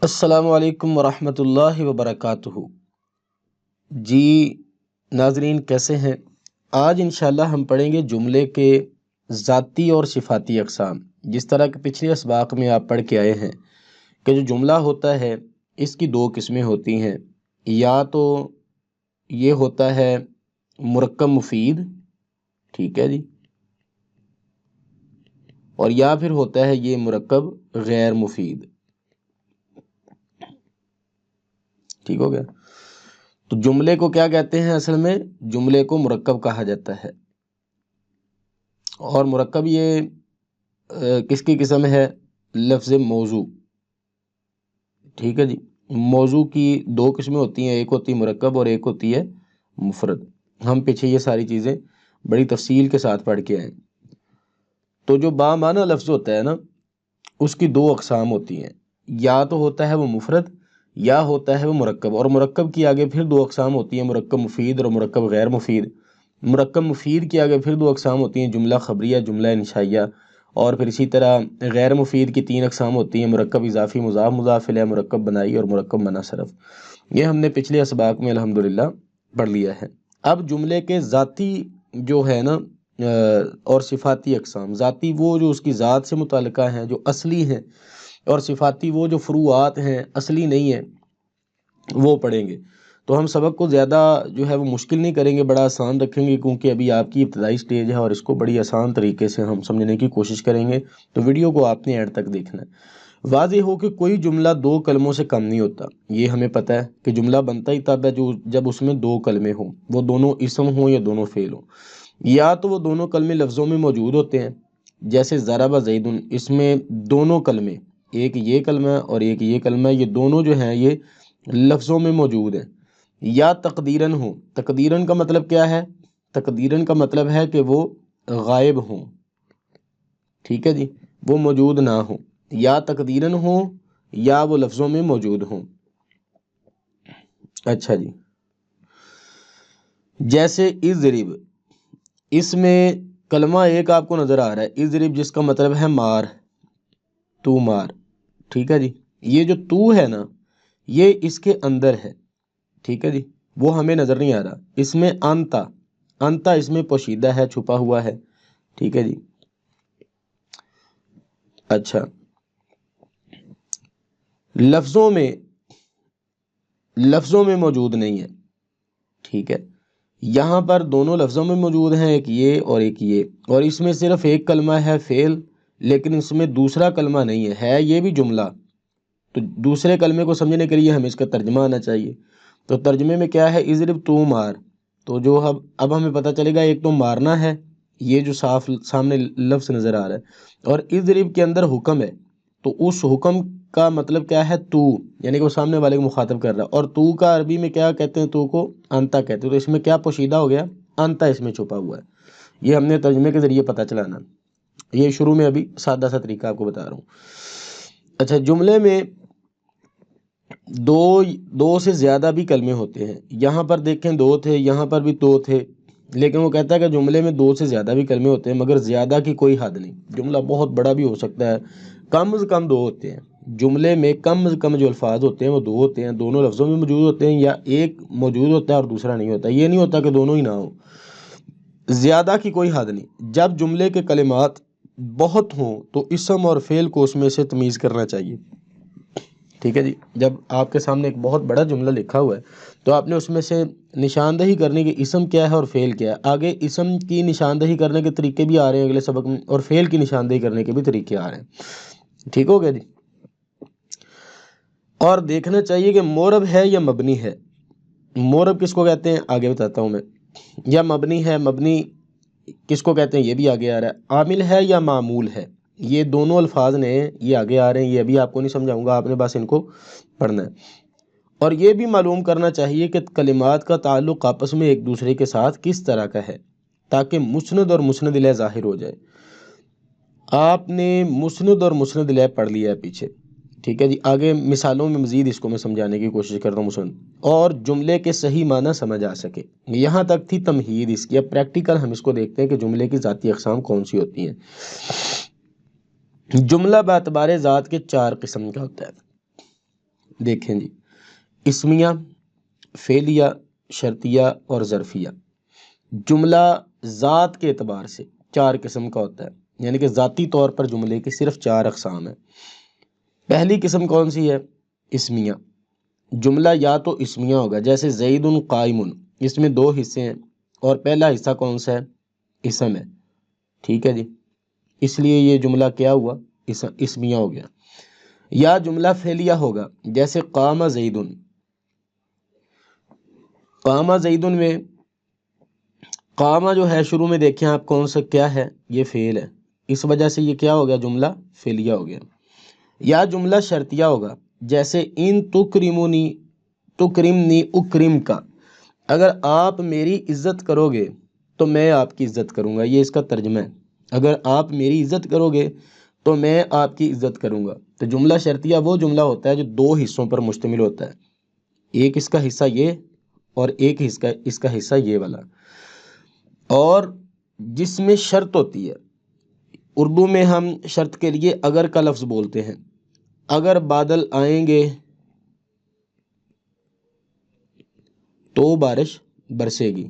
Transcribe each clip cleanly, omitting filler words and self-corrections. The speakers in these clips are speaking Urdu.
السلام علیکم ورحمۃ اللہ وبرکاتہ۔ جی ناظرین، کیسے ہیں؟ آج انشاءاللہ ہم پڑھیں گے جملے کے ذاتی اور صفاتی اقسام۔ جس طرح کہ پچھلے اسباق میں آپ پڑھ کے آئے ہیں کہ جو جملہ ہوتا ہے اس کی دو قسمیں ہوتی ہیں، یا تو یہ ہوتا ہے مرکب مفید، ٹھیک ہے جی، اور یا پھر ہوتا ہے یہ مرکب غیر مفید، ٹھیک ہو گیا۔ تو جملے کو کیا کہتے ہیں؟ اصل میں جملے کو مرکب کہا جاتا ہے، اور مرکب یہ کس کی قسم ہے؟ لفظ موضوع، ٹھیک ہے جی۔ موضوع کی دو قسمیں ہوتی ہیں، ایک ہوتی ہے مرکب اور ایک ہوتی ہے مفرد۔ ہم پیچھے یہ ساری چیزیں بڑی تفصیل کے ساتھ پڑھ کے آئے۔ تو جو بامعنی لفظ ہوتا ہے نا، اس کی دو اقسام ہوتی ہیں، یا تو ہوتا ہے وہ مفرد یا ہوتا ہے وہ مرکب، اور مرکب کی آگے پھر دو اقسام ہوتی ہیں، مرکب مفید اور مرکب غیر مفید۔ مرکب مفید کی آگے پھر دو اقسام ہوتی ہیں، جملہ خبریہ، جملہ انشائیہ، اور پھر اسی طرح غیر مفید کی تین اقسام ہوتی ہیں، مرکب اضافی، مضاف، مضاف الیہ، مرکب بنائی اور مرکب منع صرف۔ یہ ہم نے پچھلے اسباق میں الحمدللہ پڑھ لیا ہے۔ اب جملے کے ذاتی جو ہے نا اور صفاتی اقسام، ذاتی وہ جو اس کی ذات سے متعلقہ ہیں، جو اصلی ہیں، اور صفاتی وہ جو فروعات ہیں، اصلی نہیں ہیں، وہ پڑھیں گے۔ تو ہم سبق کو زیادہ جو ہے وہ مشکل نہیں کریں گے، بڑا آسان رکھیں گے، کیونکہ ابھی آپ کی ابتدائی سٹیج ہے اور اس کو بڑی آسان طریقے سے ہم سمجھنے کی کوشش کریں گے۔ تو ویڈیو کو آپ نے ایڈ تک دیکھنا ہے۔ واضح ہو کہ کوئی جملہ دو کلموں سے کم نہیں ہوتا، یہ ہمیں پتہ ہے کہ جملہ بنتا ہی تب ہے جب اس میں دو کلمے ہوں، وہ دونوں اسم ہوں یا دونوں فعل ہوں، یا تو وہ دونوں کلمے لفظوں میں موجود ہوتے ہیں، جیسے ضرب زید، اس میں دونوں کلمے، ایک یہ کلمہ اور ایک یہ کلمہ، یہ دونوں جو ہیں یہ لفظوں میں موجود ہیں، یا تقدیراً ہوں۔ تقدیراً کا مطلب کیا ہے؟ تقدیراً کا مطلب ہے کہ وہ غائب ہوں، ٹھیک ہے جی، وہ موجود نہ ہوں، یا تقدیراً ہوں یا وہ لفظوں میں موجود ہوں۔ اچھا جی، جیسے اضرب، اس میں کلمہ ایک آپ کو نظر آ رہا ہے، اضرب، جس کا مطلب ہے مار، تو مار، ٹھیک ہے جی۔ یہ جو تو ہے نا، یہ اس کے اندر ہے، ٹھیک ہے جی، وہ ہمیں نظر نہیں آ رہا۔ اس میں انتا، انتا اس میں پوشیدہ ہے، چھپا ہوا ہے، ٹھیک ہے جی۔ اچھا، لفظوں میں موجود نہیں ہے، ٹھیک ہے۔ یہاں پر دونوں لفظوں میں موجود ہیں، ایک یہ اور ایک یہ، اور اس میں صرف ایک کلمہ ہے فعل، لیکن اس میں دوسرا کلمہ نہیں ہے یہ بھی جملہ۔ تو دوسرے کلمے کو سمجھنے کے لیے ہمیں اس کا ترجمہ آنا چاہیے۔ تو ترجمے میں کیا ہے؟ اضرب، تو مار۔ تو جو اب ہمیں پتہ چلے گا، ایک تو مارنا ہے، یہ جو صاف سامنے لفظ نظر آ رہا ہے، اور اضرب کے اندر حکم ہے، تو اس حکم کا مطلب کیا ہے؟ تو، یعنی کہ وہ سامنے والے کو مخاطب کر رہا ہے، اور تو کا عربی میں کیا کہتے ہیں؟ تو کو انتا کہتے ہیں۔ تو اس میں کیا پوشیدہ ہو گیا؟ انتا اس میں چھپا ہوا ہے۔ یہ ہم نے ترجمے کے ذریعے پتہ چلانا، یہ شروع میں ابھی سادہ سا طریقہ آپ کو بتا رہا ہوں۔ اچھا، جملے میں دو سے زیادہ بھی کلمے ہوتے ہیں، یہاں پر دیکھیں دو تھے، یہاں پر بھی دو تھے، لیکن وہ کہتا ہے کہ جملے میں دو سے زیادہ بھی کلمے ہوتے ہیں، مگر زیادہ کی کوئی حد نہیں، جملہ بہت بڑا بھی ہو سکتا ہے، کم از کم دو ہوتے ہیں جملے میں، کم از کم جو الفاظ ہوتے ہیں وہ دو ہوتے ہیں، دونوں لفظوں میں موجود ہوتے ہیں، یا ایک موجود ہوتا ہے اور دوسرا نہیں ہوتا۔ یہ نہیں ہوتا کہ دونوں ہی نہ ہو، زیادہ کی کوئی حد نہیں۔ جب جملے کے کلمات بہت ہوں تو اسم اور فعل کو اس میں سے تمیز کرنا چاہیے، ٹھیک ہے جی۔ جب آپ کے سامنے ایک بہت بڑا جملہ لکھا ہوا ہے تو آپ نے اس میں سے نشاندہی کرنے کی اسم کیا ہے اور فعل کیا ہے۔ آگے اسم کی نشاندہی کرنے کے طریقے بھی آ رہے ہیں اگلے سبق میں، اور فعل کی نشاندہی کرنے کے بھی طریقے آ رہے ہیں، ٹھیک ہو گیا جی۔ اور دیکھنا چاہیے کہ مورب ہے یا مبنی ہے۔ مورب کس کو کہتے ہیں آگے بتاتا ہوں میں، یا مبنی ہے، مبنی کس کو کہتے ہیں یہ بھی آگے آ رہا ہے۔ عامل ہے یا معمول ہے، یہ دونوں الفاظ نے یہ آگے آ رہے ہیں، یہ ابھی آپ کو نہیں سمجھاؤں گا، آپ نے بس ان کو پڑھنا ہے۔ اور یہ بھی معلوم کرنا چاہیے کہ کلمات کا تعلق آپس میں ایک دوسرے کے ساتھ کس طرح کا ہے، تاکہ مسند اور مسند الیہ ظاہر ہو جائے۔ آپ نے مسند اور مسند الیہ پڑھ لیا ہے پیچھے، ٹھیک ہے جی۔ آگے مثالوں میں مزید اس کو میں سمجھانے کی کوشش کرتا ہوں، مسند اور جملے کے صحیح معنی سمجھ آ سکے۔ یہاں تک تھی تمہید اس کی، اب پریکٹیکل ہم اس کو دیکھتے ہیں کہ جملے کی ذاتی اقسام کون سی ہوتی ہیں۔ جملہ باعتبار ذات کے چار قسم کا ہوتا ہے، دیکھیں جی، اسمیہ، فعلیہ، شرطیہ اور ظرفیہ، جملہ ذات کے اعتبار سے 4 قسم کا ہوتا ہے، یعنی کہ ذاتی طور پر جملے کی صرف 4 اقسام ہیں۔ پہلی قسم کون سی ہے؟ اسمیہ۔ جملہ یا تو اسمیہ ہوگا، جیسے زید قائم، اس میں 2 حصے ہیں اور پہلا حصہ کون سا ہے؟ اسم ہے، ٹھیک ہے جی، اس لیے یہ جملہ کیا ہوا؟ اسمیہ ہو گیا۔ یا جملہ فعلیہ ہوگا، جیسے قام زید، قام زید میں قامہ جو ہے شروع میں دیکھیں آپ کون سا کیا ہے؟ یہ فعل ہے، اس وجہ سے یہ کیا ہو گیا؟ جملہ فعلیہ ہو گیا۔ یا جملہ شرطیہ ہوگا، جیسے ان تکرمنی تکرمنی اکرم کا، اگر آپ میری عزت کرو گے تو میں آپ کی عزت کروں گا، یہ اس کا ترجمہ ہے، اگر آپ میری عزت کرو گے تو میں آپ کی عزت کروں گا۔ تو جملہ شرطیہ وہ جملہ ہوتا ہے جو 2 حصوں پر مشتمل ہوتا ہے، ایک اس کا حصہ یہ اور ایک اس کا حصہ یہ والا، اور جس میں شرط ہوتی ہے۔ اردو میں ہم شرط کے لیے اگر کا لفظ بولتے ہیں، اگر بادل آئیں گے تو بارش برسے گی،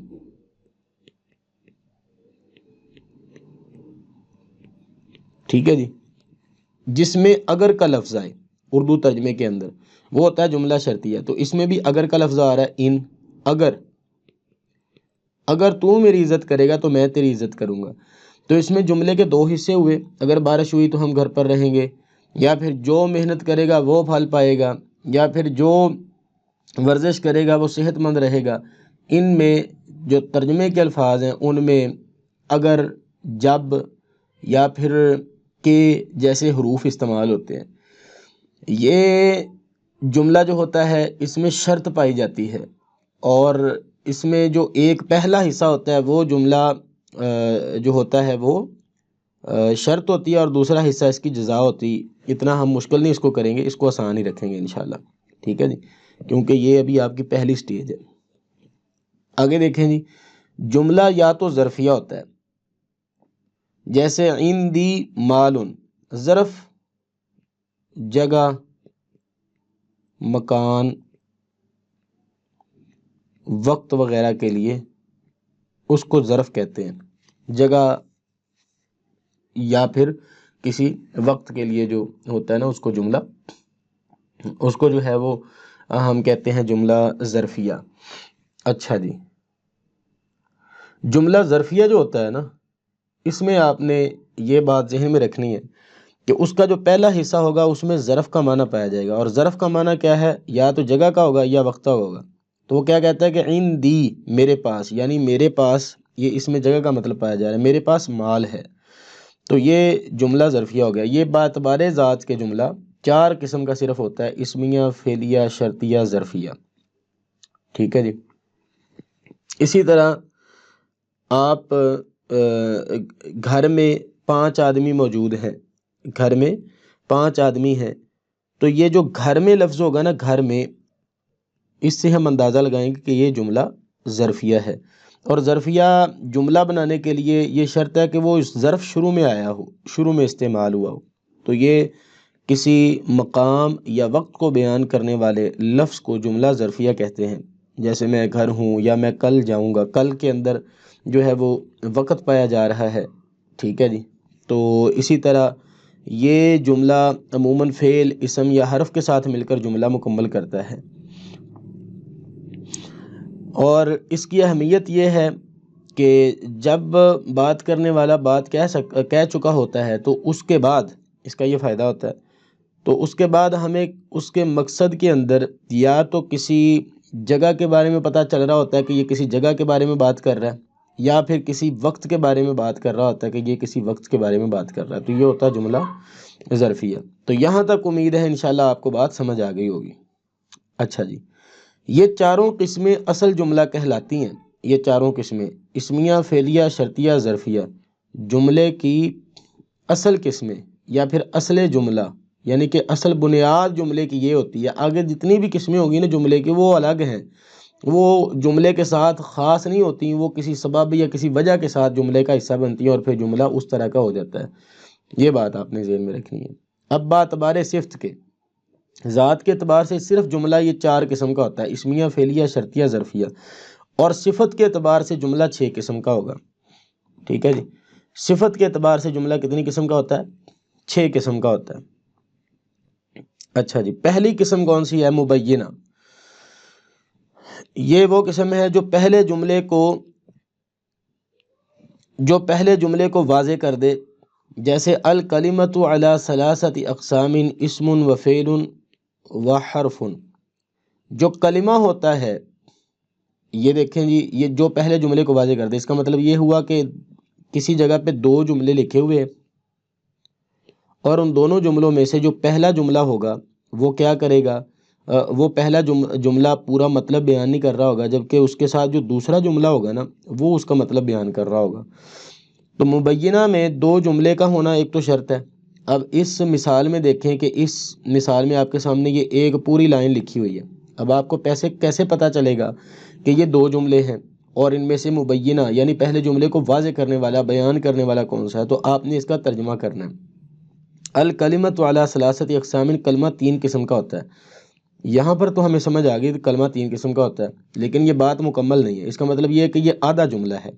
ٹھیک ہے جی، جس میں اگر کا لفظ آئے اردو ترجمے کے اندر وہ ہوتا ہے جملہ شرطیہ۔ تو اس میں بھی اگر کا لفظ آ رہا ہے، ان اگر تو میری عزت کرے گا تو میں تیری عزت کروں گا۔ تو اس میں جملے کے 2 حصے ہوئے، اگر بارش ہوئی تو ہم گھر پر رہیں گے، یا پھر جو محنت کرے گا وہ پھل پائے گا، یا پھر جو ورزش کرے گا وہ صحت مند رہے گا۔ ان میں جو ترجمے کے الفاظ ہیں ان میں اگر، جب یا پھر کہ جیسے حروف استعمال ہوتے ہیں۔ یہ جملہ جو ہوتا ہے اس میں شرط پائی جاتی ہے، اور اس میں جو ایک پہلا حصہ ہوتا ہے وہ جملہ جو ہوتا ہے وہ شرط ہوتی ہے، اور دوسرا حصہ اس کی جزا ہوتی۔ اتنا ہم مشکل نہیں اس کو کریں گے، اس کو آسان ہی رکھیں گے انشاءاللہ، ٹھیک ہے جی، کیونکہ یہ ابھی آپ کی پہلی سٹیج ہے۔ آگے دیکھیں جی، جملہ یا تو ظرفیہ ہوتا ہے، جیسے عندی مالن، ظرف جگہ، مکان، وقت وغیرہ کے لیے اس کو ظرف کہتے ہیں، جگہ یا پھر کسی وقت کے لیے جو ہوتا ہے نا اس کو جملہ، اس کو جو ہے وہ ہم کہتے ہیں جملہ ظرفیہ۔ اچھا جی، جملہ ظرفیہ جو ہوتا ہے نا، اس میں آپ نے یہ بات ذہن میں رکھنی ہے کہ اس کا جو پہلا حصہ ہوگا اس میں ظرف کا معنی پایا جائے گا، اور ظرف کا معنی کیا ہے؟ یا تو جگہ کا ہوگا یا وقت کا ہوگا۔ تو وہ کیا کہتا ہے کہ عندی، میرے پاس، یعنی میرے پاس، یہ اس میں جگہ کا مطلب پایا جا رہا ہے، میرے پاس مال ہے، تو یہ جملہ ظرفیہ ہو گیا۔ یہ باعتبار ذات کے جملہ 4 قسم کا صرف ہوتا ہے، اسمیہ، فعلیہ، شرطیہ، ظرفیہ، ٹھیک ہے جی۔ اسی طرح آپ گھر میں 5 آدمی موجود ہیں، گھر میں 5 آدمی ہیں، تو یہ جو گھر میں لفظ ہوگا نا، گھر میں، اس سے ہم اندازہ لگائیں گے کہ یہ جملہ ظرفیہ ہے۔ اور ظرفیہ جملہ بنانے کے لیے یہ شرط ہے کہ وہ ظرف شروع میں آیا ہو، شروع میں استعمال ہوا ہو۔ تو یہ کسی مقام یا وقت کو بیان کرنے والے لفظ کو جملہ ظرفیہ کہتے ہیں، جیسے میں گھر ہوں یا میں کل جاؤں گا، کل کے اندر جو ہے وہ وقت پایا جا رہا ہے، ٹھیک ہے جی۔ تو اسی طرح یہ جملہ عموماً فعل، اسم یا حرف کے ساتھ مل کر جملہ مکمل کرتا ہے۔ اور اس کی اہمیت یہ ہے کہ جب بات کرنے والا بات کہہ چکا ہوتا ہے تو اس کے بعد اس کا یہ فائدہ ہوتا ہے، تو اس کے بعد ہمیں اس کے مقصد کے اندر یا تو کسی جگہ کے بارے میں پتہ چل رہا ہوتا ہے کہ یہ کسی جگہ کے بارے میں بات کر رہا ہے، یا پھر کسی وقت کے بارے میں بات کر رہا ہوتا ہے کہ یہ کسی وقت کے بارے میں بات کر رہا ہے، تو یہ ہوتا ہے جملہ ظرفیہ۔ تو یہاں تک امید ہے انشاءاللہ آپ کو بات سمجھ آ گئی ہوگی۔ اچھا جی، یہ 4 قسمیں اصل جملہ کہلاتی ہیں، یہ 4 قسمیں، اسمیہ، فعلیہ، شرطیہ، ظرفیہ، جملے کی اصل قسمیں یا پھر اصل جملہ، یعنی کہ اصل بنیاد جملے کی یہ ہوتی ہے۔ آگے جتنی بھی قسمیں ہوگی نا جملے کی وہ الگ ہیں، وہ جملے کے ساتھ خاص نہیں ہوتی، وہ کسی سبب یا کسی وجہ کے ساتھ جملے کا حصہ بنتی ہیں اور پھر جملہ اس طرح کا ہو جاتا ہے۔ یہ بات آپ نے ذہن میں رکھنی ہے۔ اب بات بارے صفت کے، ذات کے اعتبار سے صرف جملہ یہ 4 قسم کا ہوتا ہے، اسمیہ، فعلیہ، شرطیہ، ظرفیہ، اور صفت کے اعتبار سے جملہ 6 قسم کا ہوگا، ٹھیک ہے جی۔ صفت کے اعتبار سے جملہ کتنی قسم کا ہوتا ہے؟ 6 قسم کا ہوتا ہے۔ اچھا جی، پہلی قسم کون سی ہے؟ مبینہ۔ یہ وہ قسم ہے جو پہلے جملے کو واضح کر دے، جیسے الکلمۃ علی ثلاثۃ اقسام اسم و فعل و حرف۔ جو کلمہ ہوتا ہے، یہ دیکھیں جی، یہ جو پہلے جملے کو واضح کر دے، اس کا مطلب یہ ہوا کہ کسی جگہ پہ 2 جملے لکھے ہوئے ہیں، اور ان دونوں جملوں میں سے جو پہلا جملہ ہوگا وہ کیا کرے گا؟ وہ پہلا جملہ پورا مطلب بیان نہیں کر رہا ہوگا، جبکہ اس کے ساتھ جو دوسرا جملہ ہوگا نا وہ اس کا مطلب بیان کر رہا ہوگا۔ تو مبینہ میں 2 جملے کا ہونا ایک تو شرط ہے۔ اب اس مثال میں دیکھیں کہ اس مثال میں آپ کے سامنے یہ ایک پوری لائن لکھی ہوئی ہے۔ اب آپ کو کیسے پتہ چلے گا کہ یہ 2 جملے ہیں اور ان میں سے مبینہ یعنی پہلے جملے کو واضح کرنے والا، بیان کرنے والا کون سا ہے؟ تو آپ نے اس کا ترجمہ کرنا ہے۔ الکلمۃ علی ثلاثۃ اقسام، کلمہ 3 قسم کا ہوتا ہے۔ یہاں پر تو ہمیں سمجھ آ گئی کہ کلمہ 3 قسم کا ہوتا ہے، لیکن یہ بات مکمل نہیں ہے۔ اس کا مطلب یہ ہے کہ یہ آدھا جملہ ہے۔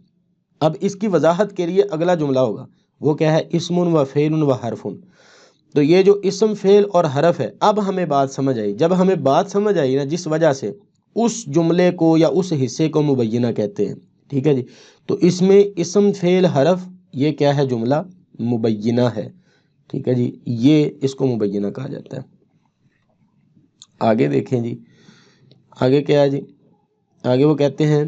اب اس کی وضاحت کے لیے اگلا جملہ ہوگا، وہ کیا ہے؟ اسم و فعل و حرف۔ تو یہ جو اسم، فعل اور حرف ہے، اب ہمیں بات سمجھ آئی۔ جب ہمیں بات سمجھ آئی نا، جس وجہ سے اس جملے کو یا اس حصے کو مبینہ کہتے ہیں، ٹھیک ہے جی۔ تو اس میں اسم، فعل، حرف، یہ کیا ہے؟ جملہ مبینہ ہے، ٹھیک ہے جی۔ یہ اس کو مبینہ کہا جاتا ہے۔ آگے دیکھیں جی، آگے کیا ہے جی؟ آگے وہ کہتے ہیں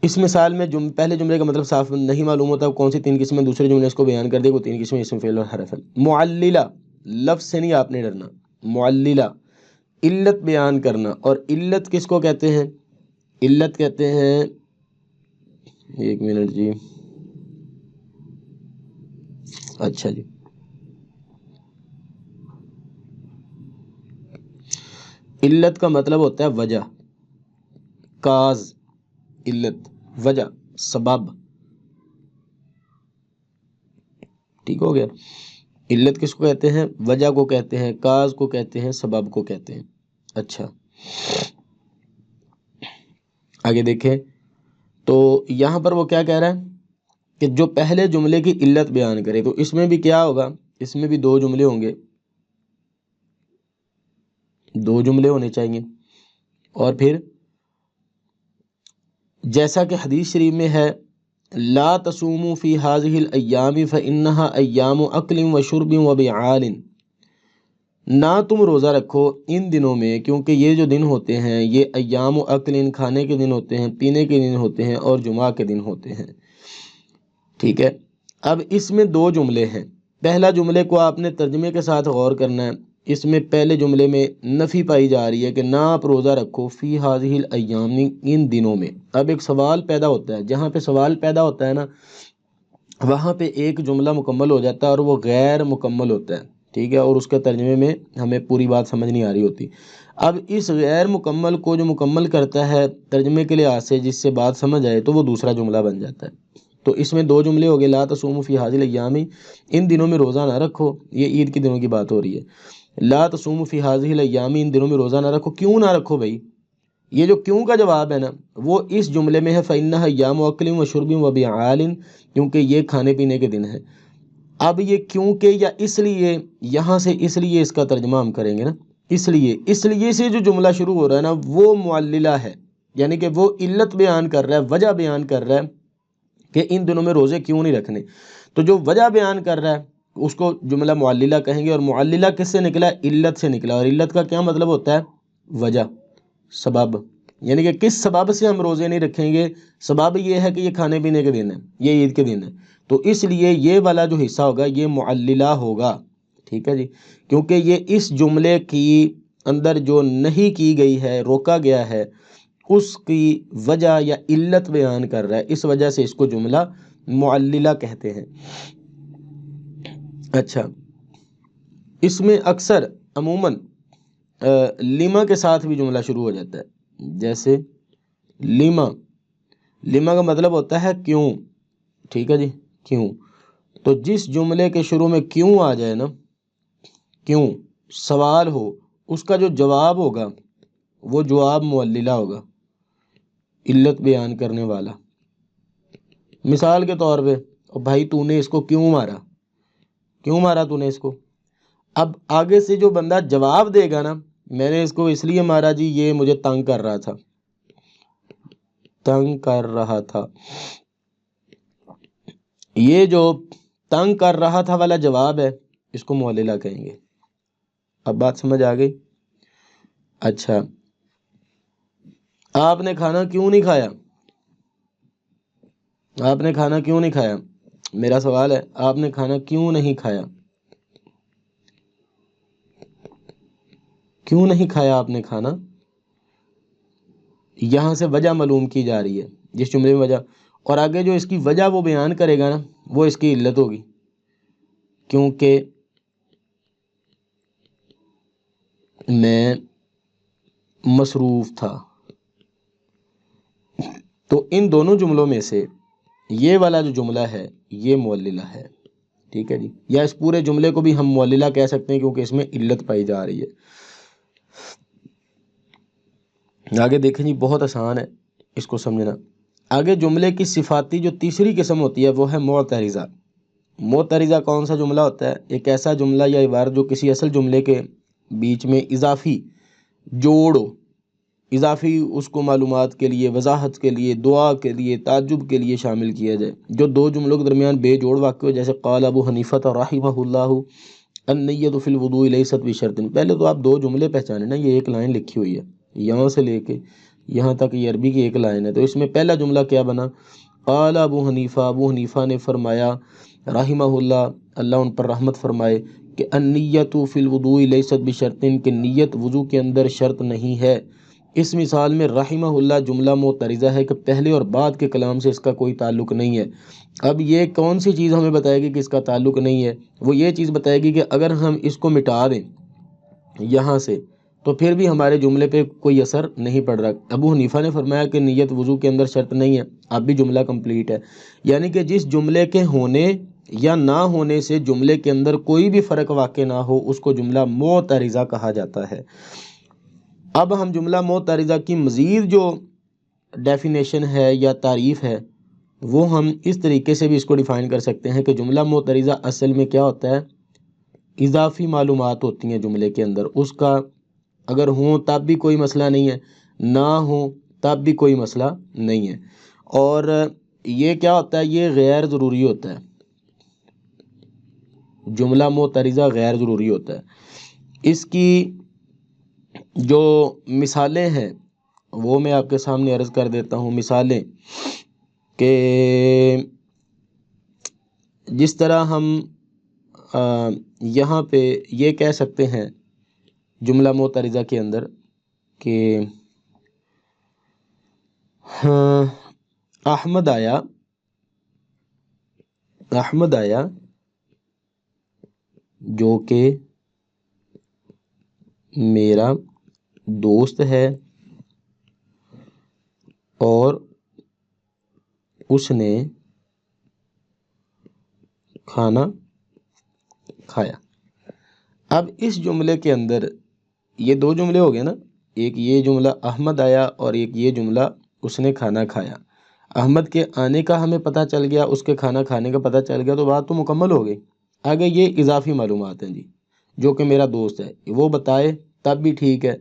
اس مثال میں پہلے جملے کا مطلب صاف نہیں معلوم ہوتا کون سی 3 قسمیں، دوسرے جملے اس کو بیان کر دے، وہ 3 قسمیں اسم، فعل اور حرف ہے۔ معللہ، لفظ سے نہیں آپ نے ڈرنا، معللہ علت بیان کرنا۔ اور علت کس کو کہتے ہیں؟ علت کہتے ہیں، ایک منٹ جی، اچھا جی، علت کا مطلب ہوتا ہے وجہ، کاز، علت، وجہ، سبب، ٹھیک ہو گیا۔ علت کس کو کہتے ہیں؟ وجہ کو کہتے ہیں، کاز کو کہتے ہیں، سبب کو کہتے ہیں۔ اچھا، آگے دیکھیں تو یہاں پر وہ کیا کہہ رہا ہے کہ جو پہلے جملے کی علت بیان کرے، تو اس میں بھی کیا ہوگا؟ اس میں بھی 2 جملے ہوں گے، 2 جملے ہونے چاہیے۔ اور پھر جیسا کہ حدیث شریف میں ہے، لا تصوموا فی هذه الايام فانها ایام اکل و شرب و بعال، نہ تم روزہ رکھو ان دنوں میں، کیونکہ یہ جو دن ہوتے ہیں یہ ایام اکل، کھانے کے دن ہوتے ہیں، پینے کے دن ہوتے ہیں، اور جمعہ کے دن ہوتے ہیں، ٹھیک ہے۔ اب اس میں 2 جملے ہیں۔ پہلا جملے کو آپ نے ترجمے کے ساتھ غور کرنا ہے۔ اس میں پہلے جملے میں نفی پائی جا رہی ہے کہ نہ آپ روزہ رکھو فی ہذہ الایام، ان دنوں میں۔ اب ایک سوال پیدا ہوتا ہے، جہاں پہ سوال پیدا ہوتا ہے نا وہاں پہ ایک جملہ مکمل ہو جاتا ہے اور وہ غیر مکمل ہوتا ہے، ٹھیک ہے، اور اس کے ترجمے میں ہمیں پوری بات سمجھ نہیں آ رہی ہوتی۔ اب اس غیر مکمل کو جو مکمل کرتا ہے ترجمے کے لحاظ سے، جس سے بات سمجھ آئے، تو وہ دوسرا جملہ بن جاتا ہے۔ تو اس میں 2 جملے ہو گئے، لا تصوموا فی هذه الايام، ان دنوں میں روزہ نہ رکھو، یہ عید کے دنوں کی بات ہو رہی ہے۔ لا تصوموا فی هذه الايام، ان دنوں میں روزہ نہ رکھو، کیوں نہ رکھو بھائی؟ یہ جو کیوں کا جواب ہے نا وہ اس جملے میں ہے، فإنها ایام اکل و شرب و بعال، کیونکہ یہ کھانے پینے کے دن ہیں۔ اب یہ کیونکہ یا اس لیے، یہاں سے اس لیے اس کا ترجمہ ہم کریں گے نا، اس لیے سے جو جملہ شروع ہو رہا ہے نا وہ معللہ ہے، یعنی کہ وہ علت بیان کر رہا ہے، وجہ بیان کر رہا ہے کہ ان دنوں میں روزے کیوں نہیں رکھنے۔ تو جو وجہ بیان کر رہا ہے اس کو جملہ معللہ کہیں گے، اور معللہ کس سے نکلا؟ علت سے نکلا، اور علت کا کیا مطلب ہوتا ہے؟ وجہ، سبب، یعنی کہ کس سبب سے ہم روزے نہیں رکھیں گے؟ سبب یہ ہے کہ یہ کھانے پینے کے دن ہے، یہ عید کے دن ہے، تو اس لیے یہ والا جو حصہ ہوگا یہ معللہ ہوگا، ٹھیک ہے جی، کیونکہ یہ اس جملے کی اندر جو نہیں کی گئی ہے، روکا گیا ہے، اس کی وجہ یا علت بیان کر رہا ہے، اس وجہ سے اس کو جملہ معللہ کہتے ہیں۔ اچھا، اس میں اکثر عموماً لما کے ساتھ بھی جملہ شروع ہو جاتا ہے، جیسے لما کا مطلب ہوتا ہے کیوں، ٹھیک ہے جی، کیوں۔ تو جس جملے کے شروع میں کیوں آ جائے نا، کیوں سوال ہو اس کا جو جواب ہوگا وہ جواب معللہ ہوگا، علت بیان کرنے والا۔ مثال کے طور پہ بھائی تو نے اس کو کیوں مارا، کیوں مارا تو نے اس کو؟ اب آگے سے جو بندہ جواب دے گا نا، میں نے اس کو اس لیے مارا جی یہ مجھے تنگ کر رہا تھا، تنگ کر رہا تھا، یہ جو تنگ کر رہا تھا والا جواب ہے اس کو معللہ کہیں گے۔ اب بات سمجھ آ گئی؟ اچھا، آپ نے کھانا کیوں نہیں کھایا؟ آپ نے کھانا کیوں نہیں کھایا؟ میرا سوال ہے، آپ نے کھانا کیوں نہیں کھایا؟ کیوں نہیں کھایا آپ نے کھانا؟ یہاں سے وجہ معلوم کی جا رہی ہے، جس جملے میں وجہ، اور آگے جو اس کی وجہ وہ بیان کرے گا نا وہ اس کی علت ہوگی، کیونکہ میں مصروف تھا۔ تو ان دونوں جملوں میں سے یہ والا جو جملہ ہے یہ معللہ ہے، ٹھیک ہے جی، یا اس پورے جملے کو بھی ہم معللہ کہہ سکتے ہیں کیونکہ اس میں علت پائی جا رہی ہے۔ آگے دیکھیں جی، بہت آسان ہے اس کو سمجھنا۔ آگے جملے کی صفاتی جو تیسری قسم ہوتی ہے وہ ہے معترضہ۔ معترضہ کون سا جملہ ہوتا ہے؟ ایک ایسا جملہ یا عبارت جو کسی اصل جملے کے بیچ میں اضافی جوڑو، اضافی اس کو معلومات کے لیے، وضاحت کے لیے، دعا کے لیے، تعجب کے لیے شامل کیا جائے، جو دو جملوں کے درمیان بے جوڑ واقع ہو، جیسے قال ابو حنیفہ رحمہ اللہ النیۃ فی الوضوء لیست بشرط۔ پہلے تو آپ دو جملے پہچانے نا، یہ ایک لائن لکھی ہوئی ہے یہاں سے لے کے یہاں تک، یہ عربی کی ایک لائن ہے، تو اس میں پہلا جملہ کیا بنا؟ قال ابو حنیفہ، ابو حنیفہ نے فرمایا، رحمہ اللہ، اللہ ان پر رحمت فرمائے، کہ النیۃ فی الوضوء لیست بشرط، کہ نیت وضو کے اندر شرط نہیں ہے۔ اس مثال میں رحمہ اللہ جملہ معترضہ ہے کہ پہلے اور بعد کے کلام سے اس کا کوئی تعلق نہیں ہے۔ اب یہ کون سی چیز ہمیں بتائے گی کہ اس کا تعلق نہیں ہے؟ وہ یہ چیز بتائے گی کہ اگر ہم اس کو مٹا دیں یہاں سے تو پھر بھی ہمارے جملے پہ کوئی اثر نہیں پڑ رہا۔ ابو حنیفہ نے فرمایا کہ نیت وضو کے اندر شرط نہیں ہے، اب بھی جملہ کمپلیٹ ہے، یعنی کہ جس جملے کے ہونے یا نہ ہونے سے جملے کے اندر کوئی بھی فرق واقع نہ ہو اس کو جملہ معترضہ کہا جاتا ہے۔ اب ہم جملہ معترضہ کی مزید جو ڈیفینیشن ہے یا تعریف ہے وہ ہم اس طریقے سے بھی اس کو ڈیفائن کر سکتے ہیں کہ جملہ معترضہ اصل میں کیا ہوتا ہے؟ اضافی معلومات ہوتی ہیں جملے کے اندر، اس کا اگر ہوں تب بھی کوئی مسئلہ نہیں ہے، نہ ہوں تب بھی کوئی مسئلہ نہیں ہے، اور یہ کیا ہوتا ہے؟ یہ غیر ضروری ہوتا ہے، جملہ معترضہ غیر ضروری ہوتا ہے۔ اس کی جو مثالیں ہیں وہ میں آپ کے سامنے عرض کر دیتا ہوں۔ مثالیں کہ جس طرح ہم یہاں پہ یہ کہہ سکتے ہیں جملہ معترضہ کے اندر کہ احمد آیا، احمد آیا جو کہ میرا دوست ہے اور اس نے کھانا کھایا۔ اب اس جملے کے اندر یہ دو جملے ہو گئے نا، ایک یہ جملہ احمد آیا اور ایک یہ جملہ اس نے کھانا کھایا۔ احمد کے آنے کا ہمیں پتہ چل گیا، اس کے کھانا کھانے کا پتہ چل گیا، تو بات تو مکمل ہو گئی۔ آگے یہ اضافی معلومات ہیں جی، جو کہ میرا دوست ہے، وہ بتائے تب بھی ٹھیک ہے،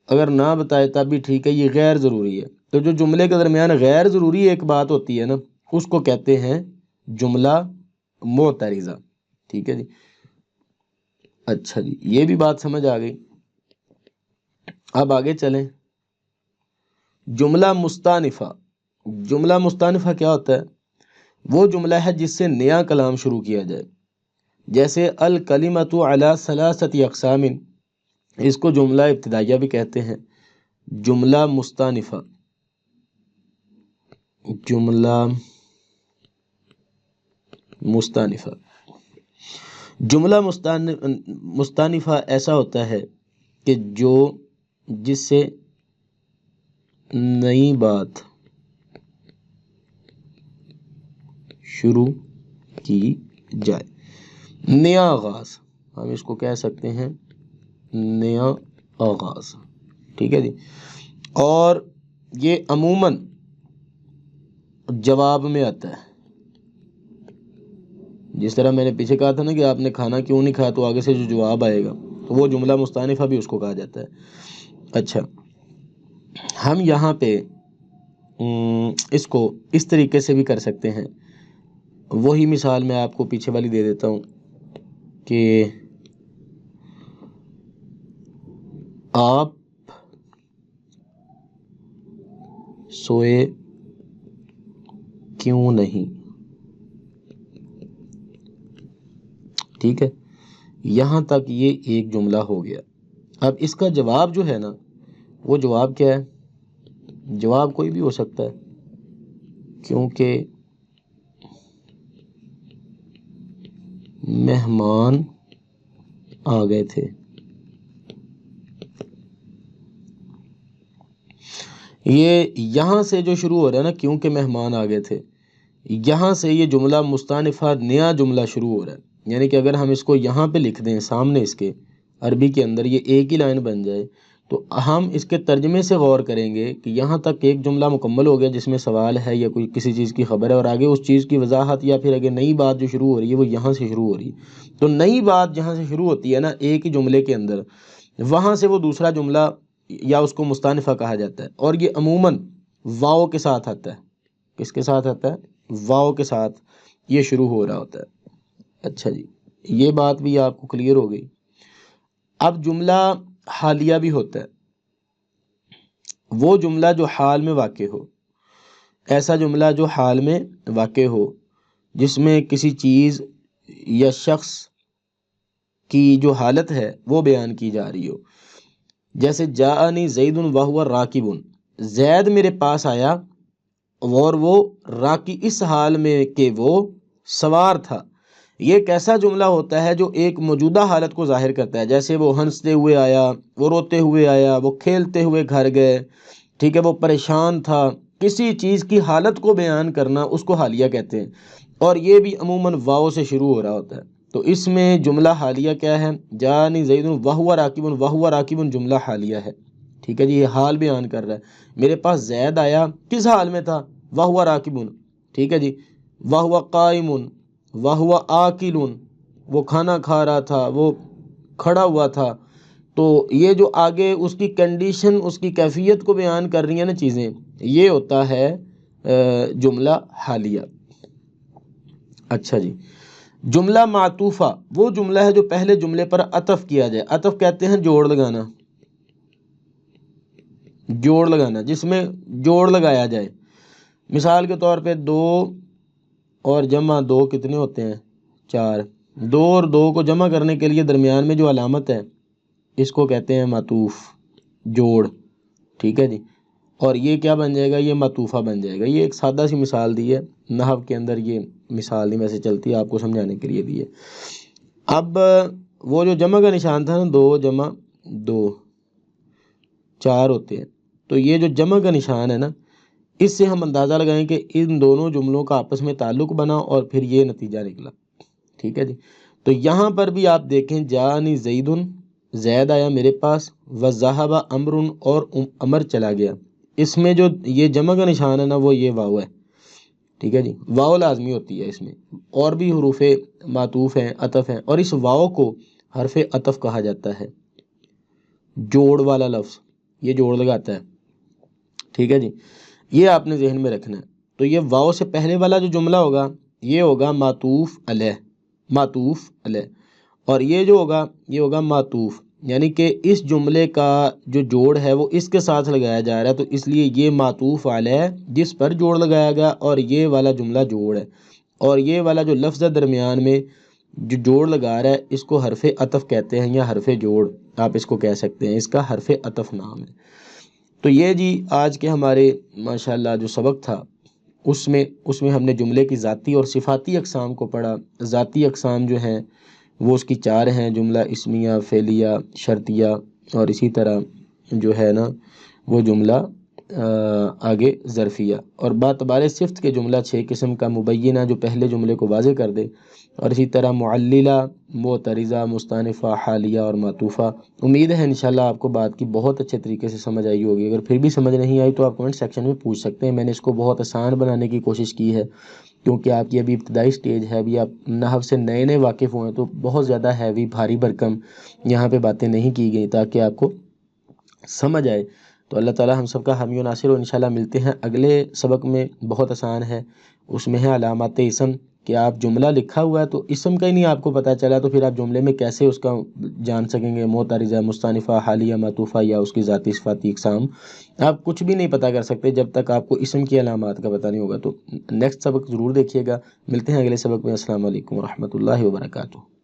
اگر نہ بتائے تب بھی ٹھیک ہے، یہ غیر ضروری ہے۔ تو جو جملے کے درمیان غیر ضروری ایک بات ہوتی ہے نا اس کو کہتے ہیں جملہ معترضہ، ٹھیک ہے جی۔ اچھا جی، یہ بھی بات سمجھ آ گئی۔ اب آگے چلیں، جملہ مستانفہ۔ جملہ مستانفہ کیا ہوتا ہے؟ وہ جملہ ہے جس سے نیا کلام شروع کیا جائے، جیسے الکلمۃ علی ثلاثۃ اقسام، اس کو جملہ ابتدائیہ بھی کہتے ہیں۔ جملہ مستانفہ، جملہ مستانفہ، جملہ مستانفہ ایسا ہوتا ہے کہ جس سے نئی بات شروع کی جائے، نیا آغاز ہم اس کو کہہ سکتے ہیں نیا آغاز، ٹھیک ہے جی. اور یہ عموماً جواب میں آتا ہے. جس طرح میں نے پیچھے کہا تھا نا کہ آپ نے کھانا کیوں نہیں کھایا، تو آگے سے جو جواب آئے گا تو وہ جملہ مستانفہ بھی اس کو کہا جاتا ہے. اچھا، ہم یہاں پہ اس کو اس طریقے سے بھی کر سکتے ہیں. وہی مثال میں آپ کو پیچھے والی دے دیتا ہوں کہ آپ سوئے کیوں نہیں. ٹھیک ہے، یہاں تک یہ ایک جملہ ہو گیا. اب اس کا جواب جو ہے نا، وہ جواب کیا ہے؟ جواب کوئی بھی ہو سکتا ہے، کیونکہ مہمان آ گئے تھے. یہ یہاں سے جو شروع ہو رہا ہے نا، کیونکہ مہمان آ گئے تھے، یہاں سے یہ جملہ مستانفہ نیا جملہ شروع ہو رہا ہے. یعنی کہ اگر ہم اس کو یہاں پہ لکھ دیں سامنے، اس کے عربی کے اندر یہ ایک ہی لائن بن جائے، تو ہم اس کے ترجمے سے غور کریں گے کہ یہاں تک ایک جملہ مکمل ہو گیا جس میں سوال ہے یا کوئی کسی چیز کی خبر ہے، اور آگے اس چیز کی وضاحت یا پھر اگر نئی بات جو شروع ہو رہی ہے وہ یہاں سے شروع ہو رہی ہے. تو نئی بات جہاں سے شروع ہوتی ہے نا ایک ہی جملے کے اندر، وہاں سے وہ دوسرا جملہ یا اس کو مستانفہ کہا جاتا ہے. اور یہ عموماً واو کے ساتھ آتا ہے. کس کے ساتھ آتا ہے؟ واو کے ساتھ یہ شروع ہو رہا ہوتا ہے. اچھا جی، یہ بات بھی آپ کو کلیئر ہو گئی. اب جملہ حالیہ بھی ہوتا ہے. وہ جملہ جو حال میں واقع ہو، ایسا جملہ جو حال میں واقع ہو جس میں کسی چیز یا شخص کی جو حالت ہے وہ بیان کی جا رہی ہو. جیسے جاءنی زید وہو راکب، زید میرے پاس آیا اور وہ راکی، اس حال میں کہ وہ سوار تھا. یہ کیسا جملہ ہوتا ہے جو ایک موجودہ حالت کو ظاہر کرتا ہے. جیسے وہ ہنستے ہوئے آیا، وہ روتے ہوئے آیا، وہ کھیلتے ہوئے گھر گئے، ٹھیک ہے، وہ پریشان تھا. کسی چیز کی حالت کو بیان کرنا اس کو حالیہ کہتے ہیں. اور یہ بھی عموماً واو سے شروع ہو رہا ہوتا ہے. تو اس میں جملہ حالیہ کیا ہے؟ جانی زید وہو راکب، وہو راکب جملہ حالیہ ہے. ٹھیک ہے جی، یہ حال بیان کر رہا ہے. میرے پاس زید آیا، کس حال میں تھا؟ وہو راکب. ٹھیک ہے جی، وہو قائم، وہو آکل، وہ کھانا کھا رہا تھا، وہ کھڑا ہوا تھا. تو یہ جو آگے اس کی کنڈیشن، اس کی کیفیت کو بیان کر رہی ہیں نا چیزیں، یہ ہوتا ہے جملہ حالیہ. اچھا جی، جملہ معطوفہ وہ جملہ ہے جو پہلے جملے پر عطف کیا جائے. عطف کہتے ہیں جوڑ لگانا، جوڑ لگانا، جس میں جوڑ لگایا جائے. مثال کے طور پہ دو اور جمع دو کتنے ہوتے ہیں؟ چار. دو اور دو کو جمع کرنے کے لیے درمیان میں جو علامت ہے اس کو کہتے ہیں معطوف، جوڑ. ٹھیک ہے جی، اور یہ کیا بن جائے گا؟ یہ معطوفہ بن جائے گا. یہ ایک سادہ سی مثال دی ہے، نحو کے اندر یہ مثال نہیں ویسے چلتی، آپ کو سمجھانے کے لیے دی ہے. اب وہ جو جمع کا نشان تھا نا، دو جمع دو چار ہوتے ہیں، تو یہ جو جمع کا نشان ہے نا، اس سے ہم اندازہ لگائیں کہ ان دونوں جملوں کا آپس میں تعلق بنا اور پھر یہ نتیجہ نکلا. ٹھیک ہے جی، تو یہاں پر بھی آپ دیکھیں، جانی زیدن، زید آیا میرے پاس، وذہب امر، اور امر چلا گیا. اس میں جو یہ جمع کا نشان ہے نا، وہ یہ واو ہے. ٹھیک ہے جی، واو لازمی ہوتی ہے اس میں. اور بھی حروف معطوف ہیں، عطف ہیں، اور اس واو کو حرف عطف کہا جاتا ہے. جوڑ والا لفظ یہ جوڑ لگاتا ہے. ٹھیک ہے جی، یہ آپ نے ذہن میں رکھنا ہے. تو یہ واو سے پہلے والا جو جملہ ہوگا یہ ہوگا معطوف علیہ، معطوف علیہ. اور یہ جو ہوگا یہ ہوگا معطوف، یعنی کہ اس جملے کا جو جوڑ ہے وہ اس کے ساتھ لگایا جا رہا ہے، تو اس لیے یہ معطوف علیہ جس پر جوڑ لگایا گیا، اور یہ والا جملہ جوڑ ہے. اور یہ والا جو لفظ ہے درمیان میں جو جوڑ لگا رہا ہے اس کو حرف عطف کہتے ہیں، یا حرف جوڑ آپ اس کو کہہ سکتے ہیں، اس کا حرف عطف نام ہے. تو یہ جی آج کے ہمارے ماشاءاللہ جو سبق تھا اس میں ہم نے جملے کی ذاتی اور صفاتی اقسام کو پڑھا. ذاتی اقسام جو ہیں وہ اس کی چار ہیں، جملہ اسمیہ، فعلیہ، شرطیہ، اور اسی طرح جو ہے نا وہ جملہ آگے ظرفیہ، اور بعتبار صفت کے جملہ 6 قسم کا مبینہ جو پہلے جملے کو واضح کر دے، اور اسی طرح معللہ، معترضہ، مستانفہ، حالیہ اور معطوفہ۔ امید ہے انشاءاللہ آپ کو بات کی بہت اچھے طریقے سے سمجھ آئی ہوگی۔ اگر پھر بھی سمجھ نہیں آئی تو آپ کمنٹ سیکشن میں پوچھ سکتے ہیں، میں نے اس کو بہت آسان بنانے کی کوشش کی ہے، کیونکہ آپ کی ابھی ابتدائی سٹیج ہے، ابھی آپ نحو سے نئے نئے واقف ہوئے ہیں، تو بہت زیادہ ہیوی بھاری بھرکم یہاں پہ باتیں نہیں کی گئی تاکہ آپ کو سمجھ آئے۔ تو اللہ تعالی ہم سب کا حامی و ناصر، اور انشاءاللہ ملتے ہیں اگلے سبق میں۔ بہت آسان ہے، اس میں ہے علامات اسم، کہ آپ جملہ لکھا ہوا ہے تو اسم کا ہی نہیں آپ کو پتہ چلا تو پھر آپ جملے میں کیسے اس کا جان سکیں گے؟ معترضہ، مستانفہ، حالیہ، معطوفہ یا اس کی ذاتی صفاتی اقسام، آپ کچھ بھی نہیں پتہ کر سکتے جب تک آپ کو اسم کی علامات کا پتہ نہیں ہوگا۔ تو نیکسٹ سبق ضرور دیکھیے گا، ملتے ہیں اگلے سبق میں۔ السلام علیکم ورحمۃ اللہ وبرکاتہ۔